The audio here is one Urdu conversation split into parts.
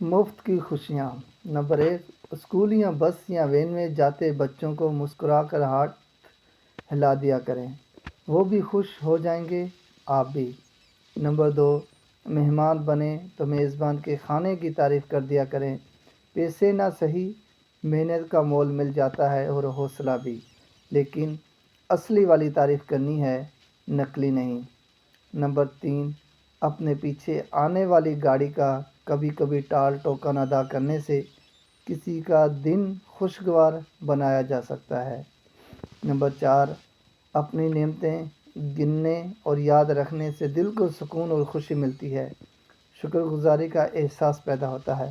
مفت کی خوشیاں۔ نمبر 1، اسکول یا بس یا وین میں جاتے بچوں کو مسکرا کر ہاتھ ہلا دیا کریں، وہ بھی خوش ہو جائیں گے، آپ بھی۔ نمبر 2، مہمان بنیں تو میزبان کے کھانے کی تعریف کر دیا کریں، پیسے نہ صحیح، محنت کا مول مل جاتا ہے اور حوصلہ بھی، لیکن اصلی والی تعریف کرنی ہے، نقلی نہیں۔ نمبر 3، اپنے پیچھے آنے والی گاڑی کا کبھی کبھی ٹال ٹوکن ادا کرنے سے کسی کا دن خوشگوار بنایا جا سکتا ہے۔ نمبر 4، اپنی نعمتیں گننے اور یاد رکھنے سے دل کو سکون اور خوشی ملتی ہے، شکر گزاری کا احساس پیدا ہوتا ہے۔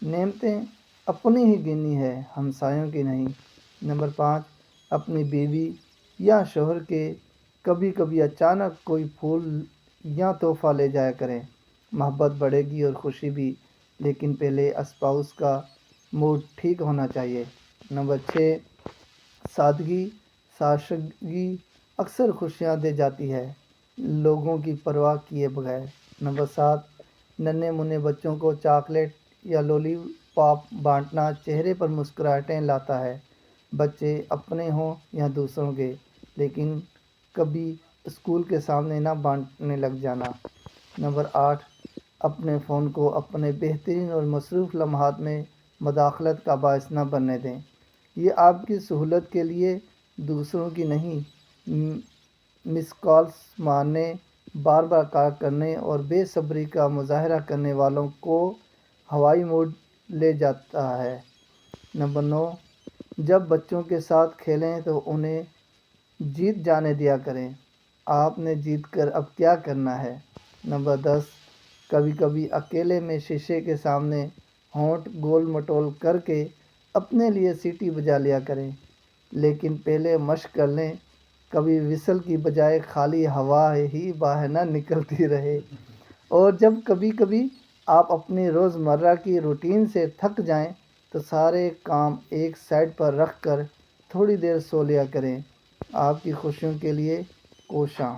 نعمتیں اپنی ہی گننی ہے، ہمسایوں کی نہیں۔ نمبر 5، اپنی بیوی یا شوہر کے کبھی کبھی اچانک کوئی پھول یا تحفہ لے جایا کریں، محبت بڑھے گی اور خوشی بھی، لیکن پہلے اسپاؤس کا موڈ ٹھیک ہونا چاہیے۔ نمبر 6، سادگی سادگی اکثر خوشیاں دے جاتی ہے، لوگوں کی پرواہ کیے بغیر۔ نمبر 7، ننھے منھے بچوں کو چاکلیٹ یا لولی پاپ بانٹنا چہرے پر مسکراہٹیں لاتا ہے، بچے اپنے ہوں یا دوسروں کے، لیکن کبھی اسکول کے سامنے نہ بانٹنے لگ جانا۔ نمبر 8، اپنے فون کو اپنے بہترین اور مصروف لمحات میں مداخلت کا باعث نہ بننے دیں، یہ آپ کی سہولت کے لیے، دوسروں کی نہیں۔ مس کالز مارنے، بار بار کال کرنے اور بے صبری کا مظاہرہ کرنے والوں کو ہوائی موڈ لے جاتا ہے۔ نمبر 9، جب بچوں کے ساتھ کھیلیں تو انہیں جیت جانے دیا کریں، آپ نے جیت کر اب کیا کرنا ہے۔ نمبر 10، کبھی کبھی اکیلے میں شیشے کے سامنے ہونٹ گول مٹول کر کے اپنے لیے سیٹی بجا لیا کریں، لیکن پہلے مشق کر لیں، کبھی وسل کی بجائے خالی ہوا ہی باہر نہ نکلتی رہے۔ اور جب کبھی کبھی آپ اپنی روزمرہ کی روٹین سے تھک جائیں تو سارے کام ایک سائڈ پر رکھ کر تھوڑی دیر سو لیا کریں، آپ کی خوشیوں کے لیے کوشاں۔